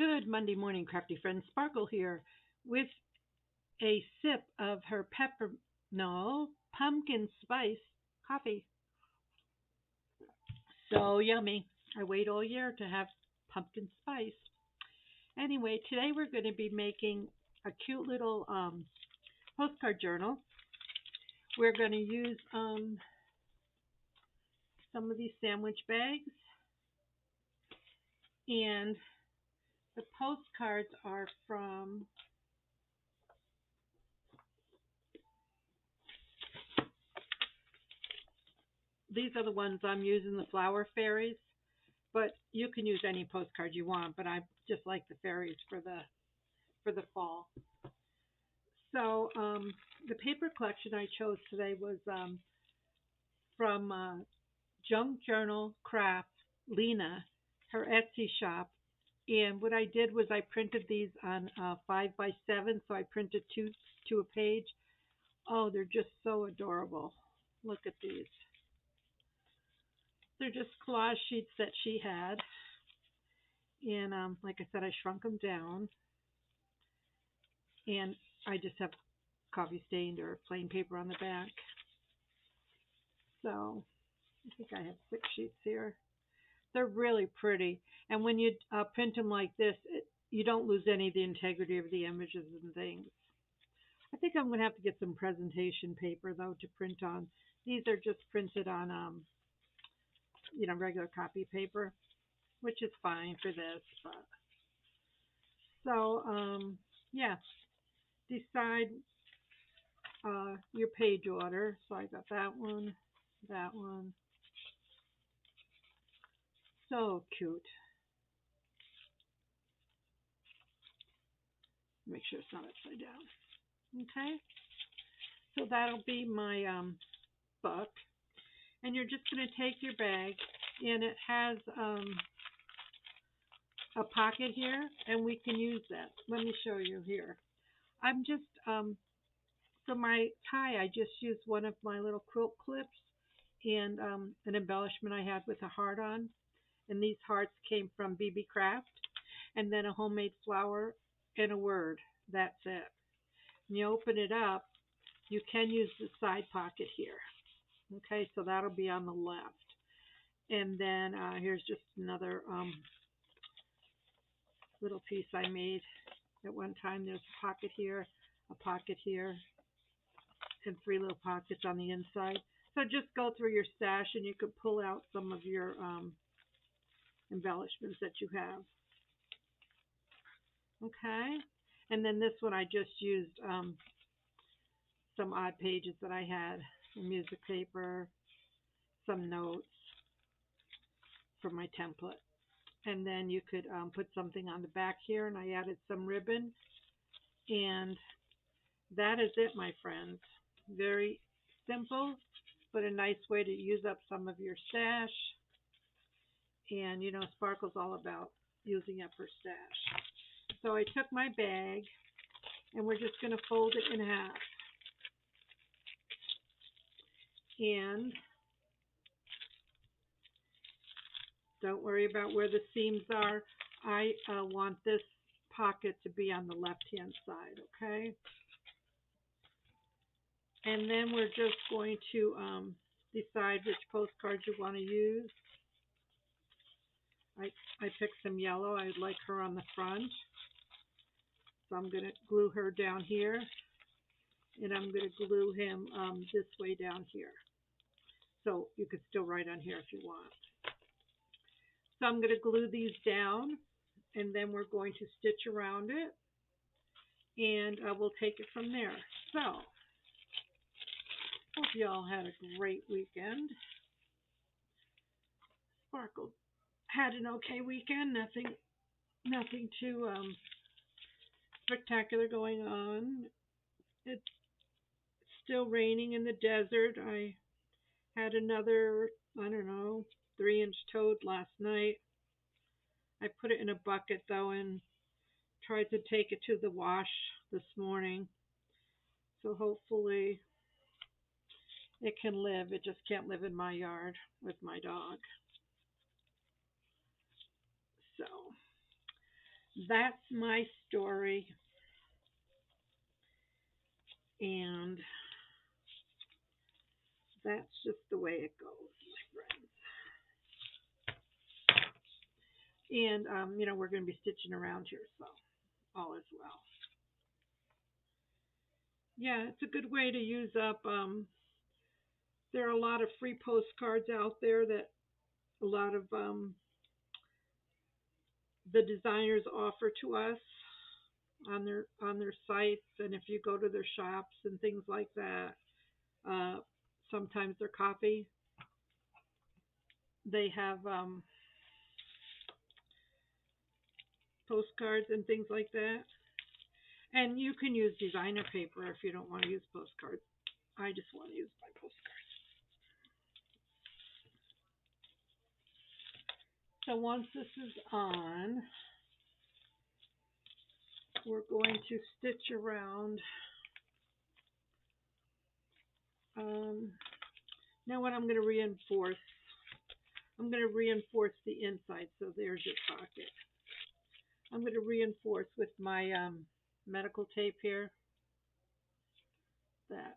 Good Monday morning, crafty friends. Sparkle here with a sip of her pumpkin spice coffee. So yummy. I wait all year to have pumpkin spice. Anyway, today we're going to be making a cute little postcard journal. We're going to use some of these sandwich bags, and the postcards are from these are the ones I'm using, the flower fairies. But you can use any postcard you want, but I just like the fairies for the fall. So the paper collection I chose today was from Junkjournalcraftlina, her Etsy shop. And what I did was I printed these on 5 by 7, so I printed two to a page. Oh, they're just so adorable. Look at these. They're just collage sheets that she had. And like I said, I shrunk them down. And I just have coffee stained or plain paper on the back. So I think I have 6 sheets here. They're really pretty. And when you print them like this, you don't lose any of the integrity of the images and things. I think I'm going to have to get some presentation paper, though, to print on. These are just printed on, regular copy paper, which is fine for this. But so, yeah, decide your page order. So I got that one, that one. So cute. Make sure it's not upside down. Okay, so that'll be my book. And you're just going to take your bag, and it has a pocket here, and we can use that. Let me show you here. I'm just, for my tie, I just used one of my little quilt clips and an embellishment I had with a heart on. And these hearts came from BB Craft. And then a homemade flower and a word. That's it. When you open it up, you can use the side pocket here. Okay, so that'll be on the left. And then here's just another little piece I made at one time. There's a pocket here, and 3 little pockets on the inside. So just go through your stash and you could pull out some of your embellishments that you have. Okay, and then this one I just used some odd pages that I had, some music paper, some notes for my template. And then you could put something on the back here, and I added some ribbon. And that is it, my friends. Very simple, but a nice way to use up some of your stash. And, Sparkle's all about using up her stash. So I took my bag, and we're just going to fold it in half. And don't worry about where the seams are. I want this pocket to be on the left-hand side, okay? And then we're just going to decide which postcards you want to use. I picked some yellow. I like her on the front. So I'm going to glue her down here. And I'm going to glue him this way down here. So you could still write on here if you want. So I'm going to glue these down. And then we're going to stitch around it. And we'll take it from there. So, hope you all had a great weekend. Sparkle had an okay weekend. Nothing too spectacular going on. It's still raining in the desert. I had another, 3-inch toad last night. I put it in a bucket though and tried to take it to the wash this morning. So hopefully it can live. It just can't live in my yard with my dog. So that's my story, and that's just the way it goes, my friends. And we're going to be stitching around here, so all is well. Yeah, it's a good way to use up. There are a lot of free postcards out there that a lot of the designers offer to us on their sites, and if you go to their shops and things like that, uh, sometimes they're copy. They have postcards and things like that, and you can use designer paper if you don't want to use postcards. I just want to use my postcards. So once this is on, we're going to stitch around. Um, Now what I'm going to reinforce, I'm going to reinforce the inside. So there's your pocket. I'm going to reinforce with my medical tape here. That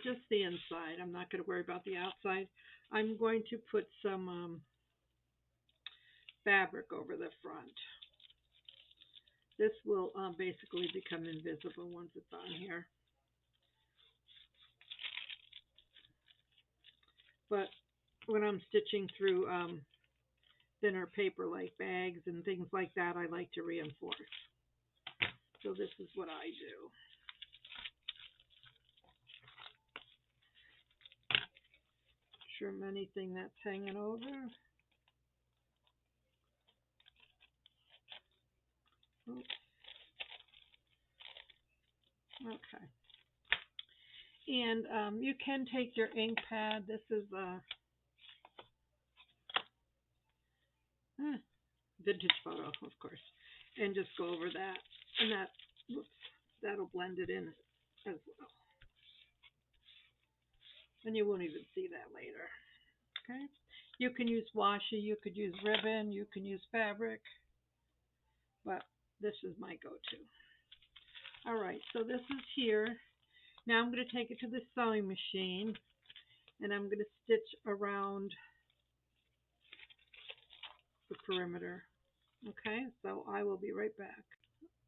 just the inside. I'm not going to worry about the outside. I'm going to put some fabric over the front. This will basically become invisible once it's on here. But when I'm stitching through thinner paper like bags and things like that, I like to reinforce. So this is what I do. Trim anything that's hanging over. Oops. Okay. And you can take your ink pad. This is a vintage photo, of course, and just go over that. And that, whoops, that'll blend it in as well. And you won't even see that later. Okay. You can use washi, you could use ribbon, you can use fabric, but this is my go-to. All right, so this is here. Now I'm going to take it to the sewing machine, and I'm going to stitch around the perimeter. Okay, so I will be right back.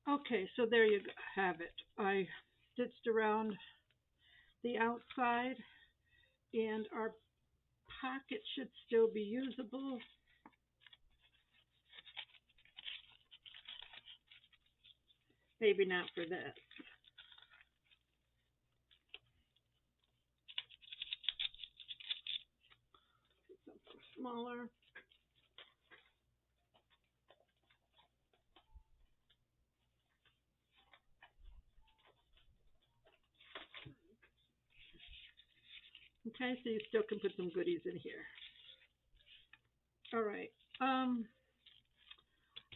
Okay, so there you have it. I stitched around the outside, and our pocket should still be usable. Maybe not for this. Something smaller. Okay, so you still can put some goodies in here. All right. I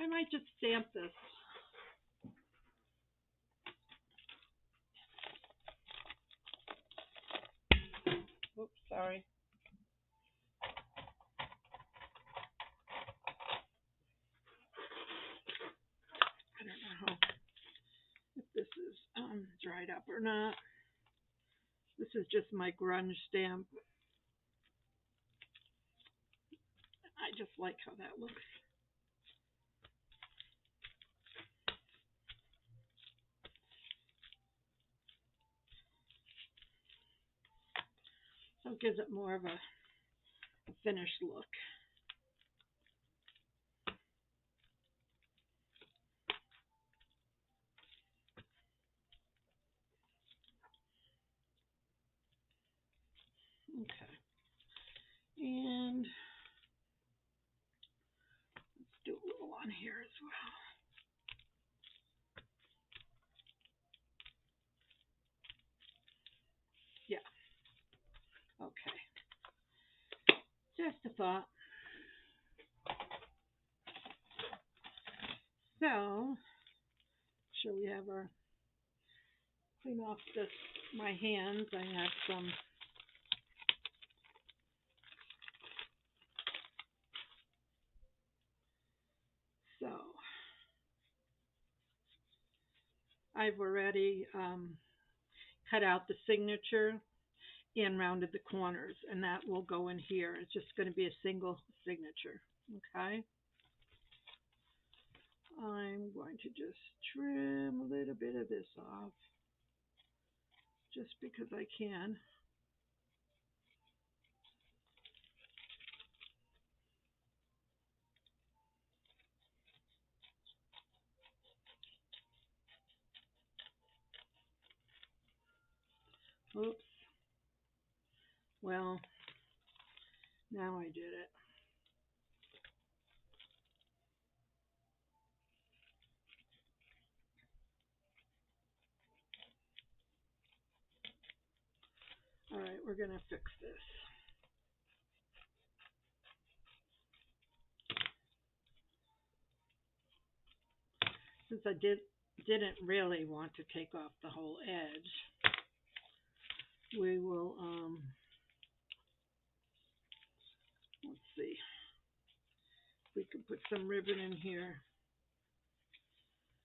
might just stamp this. Oops, sorry. I don't know how, if this is dried up or not. This is just my grunge stamp. I just like how that looks. So it gives it more of a finished look. Okay. And let's do a little on here as well. Yeah. Okay. Just a thought. So, shall we have our clean off my hands. I have some. So I've already cut out the signature and rounded the corners, and that will go in here. It's just going to be a single signature. Okay. I'm going to just trim a little bit of this off just because I can. Oops. Well, now I did it. All right, we're going to fix this. Since I didn't really want to take off the whole edge, we will, let's see, we can put some ribbon in here.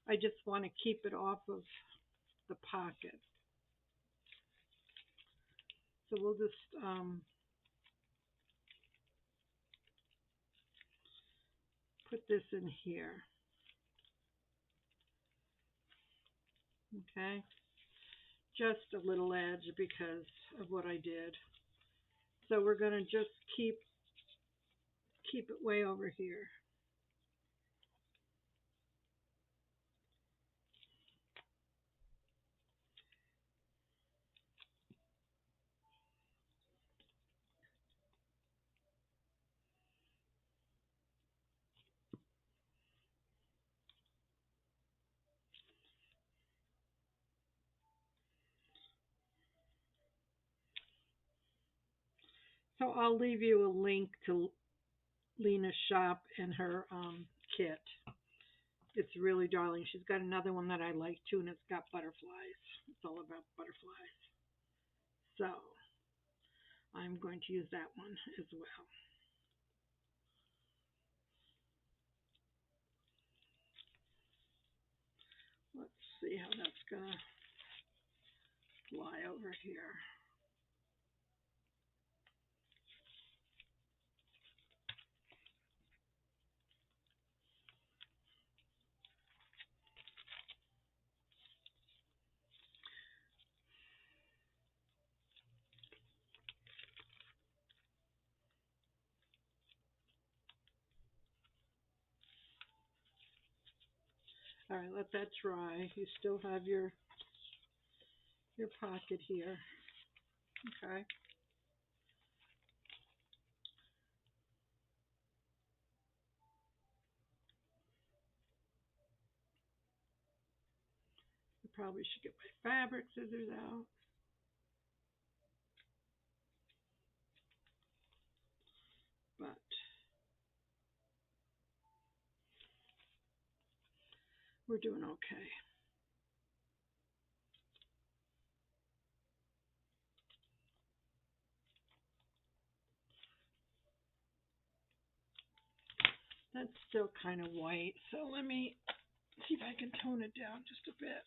I just want to keep it off of the pocket. So we'll just put this in here. Okay, just a little edge because of what I did. So we're going to just keep it way over here. So I'll leave you a link to Lena's shop and her kit. It's really darling. She's got another one that I like too, and it's got butterflies. It's all about butterflies. So I'm going to use that one as well. Let's see how that's going to fly over here. All right, let that dry. You still have your pocket here. Okay. I probably should get my fabric scissors out. But we're doing okay. That's still kind of white, so let me see if I can tone it down just a bit.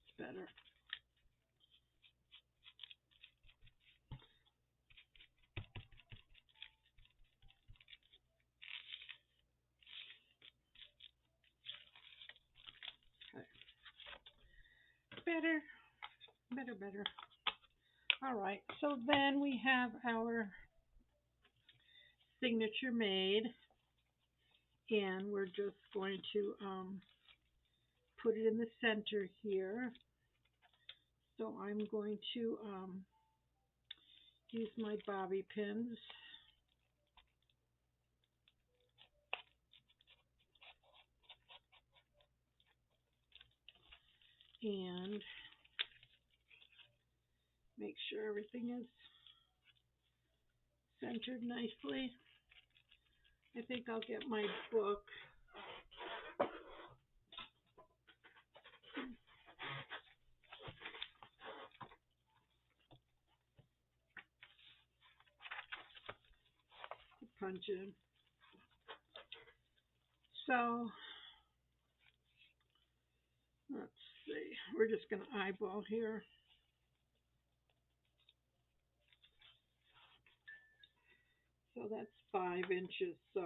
It's better. Okay. Better. All right, so then we have our signature made, and we're just going to put it in the center here. So I'm going to use my bobby pins. and make sure everything is centered nicely. I think I'll get my book. Punch in. So let's see. We're just going to eyeball here. So that's 5 inches. So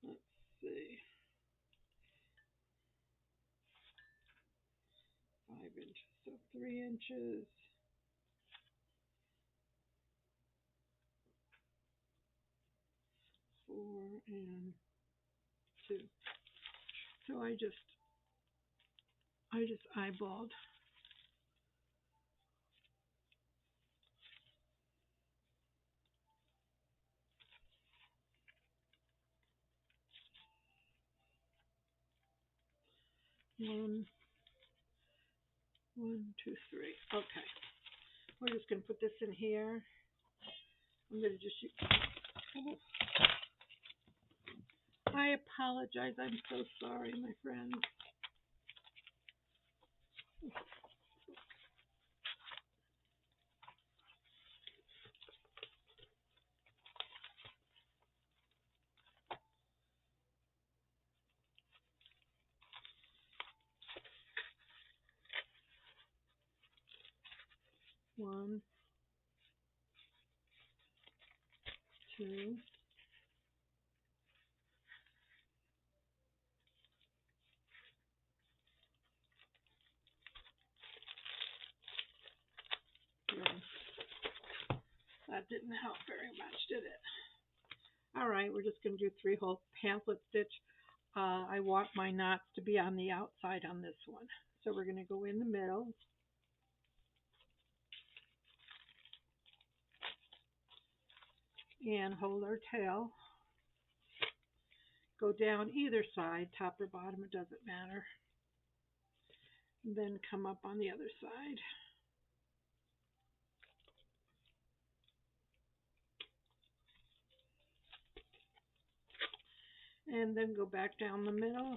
let's see. 5 inches. So 3 inches. 4 and 2. So I just eyeballed. One, two, three. Okay. We're just going to put this in here. I'm going to just use. I apologize. I'm so sorry, my friend. One, two, three. That didn't help very much, did it? All right, we're just going to do 3 whole pamphlet stitch. I want my knots to be on the outside on this one. So we're going to go in the middle. And hold our tail. Go down either side, top or bottom, it doesn't matter. And then come up on the other side. And then go back down the middle.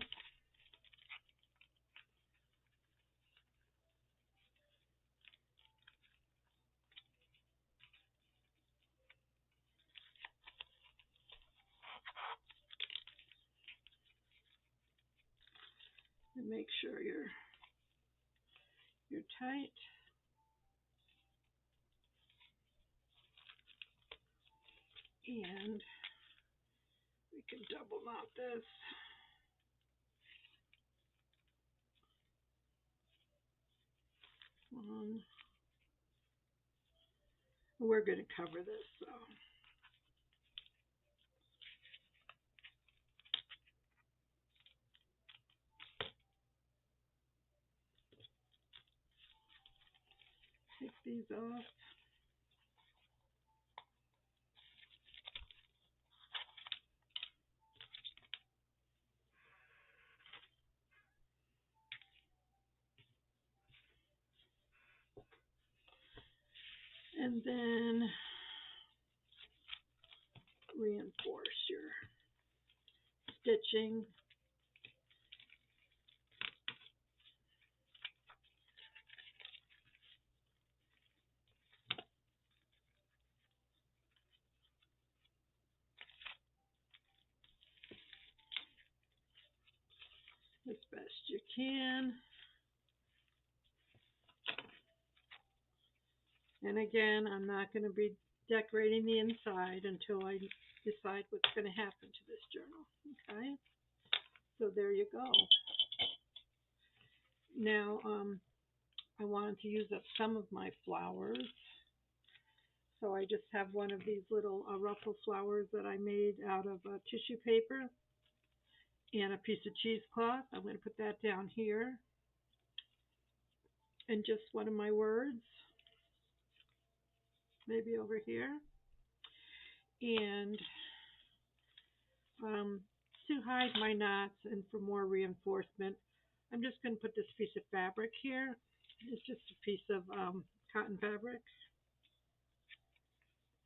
And make sure you're tight. And we can double knot this. One. We're going to cover this, so. Take these off. And then reinforce your stitching. As best you can. And again, I'm not going to be decorating the inside until I decide what's going to happen to this journal. Okay? So there you go. Now, I wanted to use up some of my flowers. So I just have one of these little ruffle flowers that I made out of tissue paper and a piece of cheesecloth. I'm going to put that down here. And just one of my words. Maybe over here. And to hide my knots and for more reinforcement, I'm just going to put this piece of fabric here. It's just a piece of cotton fabric.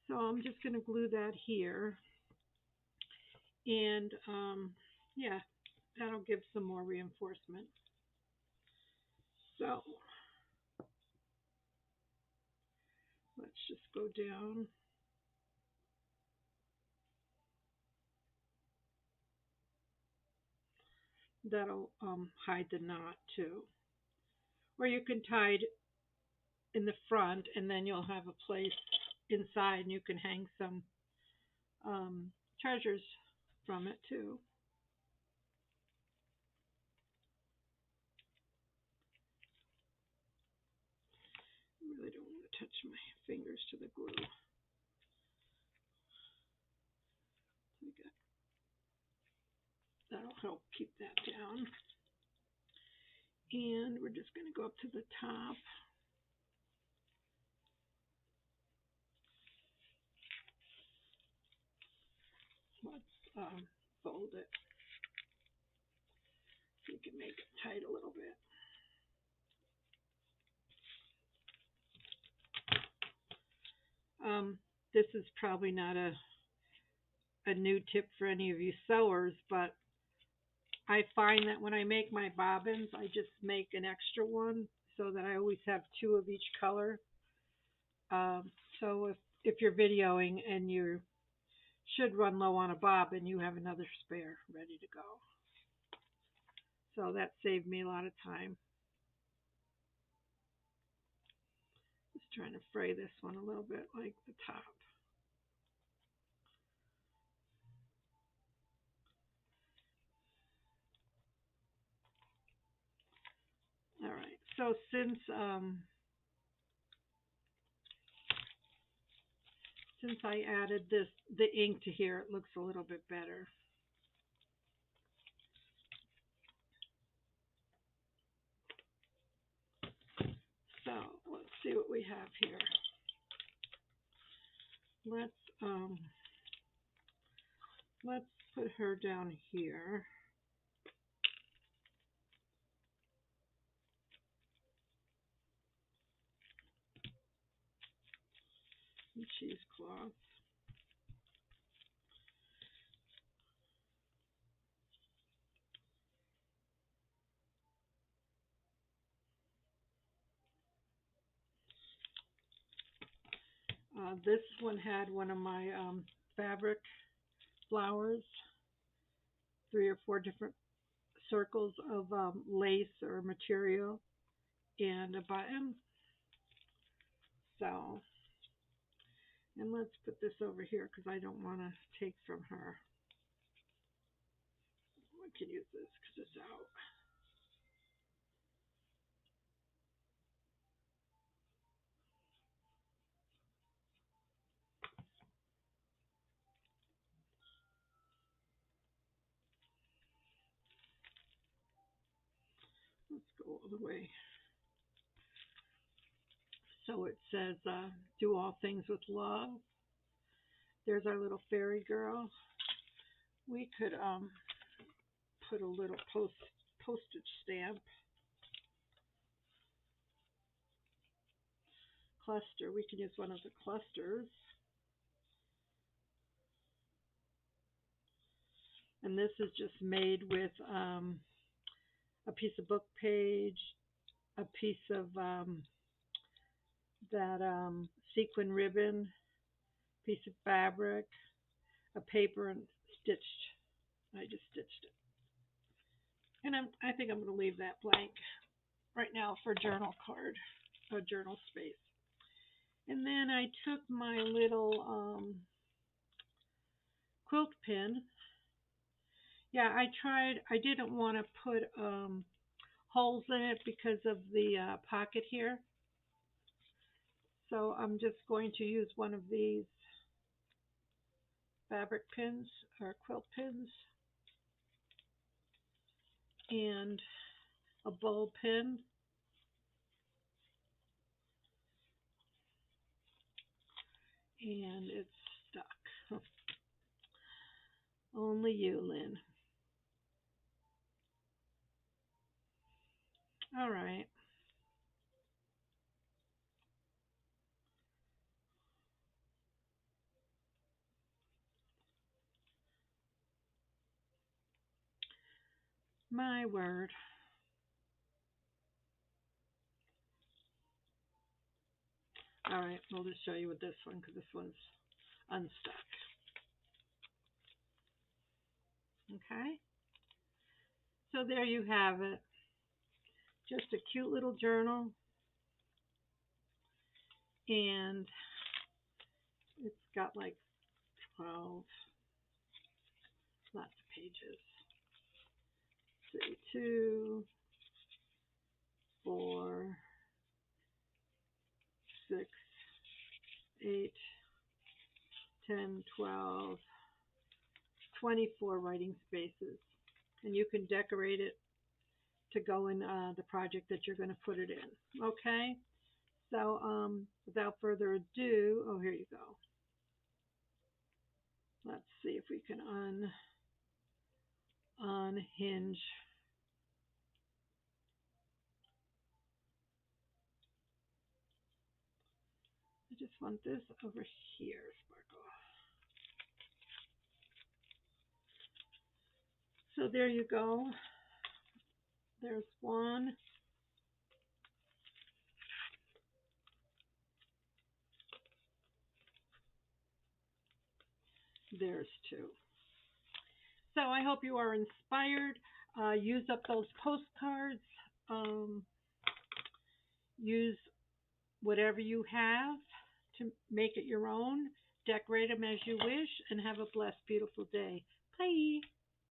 So I'm just going to glue that here. And yeah, that'll give some more reinforcement. So let's just go down. That'll hide the knot too. Or you can tie it in the front and then you'll have a place inside and you can hang some treasures from it too. I really don't want to touch my fingers to the glue. That'll help keep that down. And we're just going to go up to the top. Let's fold it so we can make it tight a little bit. This is probably not a new tip for any of you sewers, but I find that when I make my bobbins, I just make an extra one so that I always have two of each color. So if you're videoing and you should run low on a bobbin, you have another spare ready to go. So that saved me a lot of time. Just trying to fray this one a little bit like the top. All right, so since I added the ink to here, it looks a little bit better. So let's see what we have here. Let's put her down here. Cheesecloth. This one had one of my fabric flowers, 3 or 4 different circles of lace or material, and a button. So, and let's put this over here because I don't want to take from her. I can use this because it's out. Let's go all the way. So it says, do all things with love. There's our little fairy girl. We could put a little postage stamp. Cluster. We can use one of the clusters. And this is just made with a piece of book page, a piece of that sequin ribbon, piece of fabric, a paper, and stitched. I just stitched it. And I think I'm going to leave that blank right now for journal card, a journal space. And then I took my little quilt pin. Yeah, I didn't want to put holes in it because of the pocket here. So I'm just going to use one of these fabric pins or quilt pins and a bowl pin. And it's stuck. Only you, Lynn. All right. My word. All right. We'll just show you with this one because this one's unstuck. Okay. So there you have it. Just a cute little journal, and it's got like 12, lots of pages. See, 2, 4, 6, 8, 10, 12, 24 writing spaces. And you can decorate it to go in the project that you're going to put it in. Okay? So without further ado, oh, here you go. Let's see if we can unhinge. I just want this over here, Sparkle. So there you go. There's one. There's two. So I hope you are inspired. Use up those postcards. Um, use whatever you have to make it your own. Decorate them as you wish and have a blessed, beautiful day. Bye.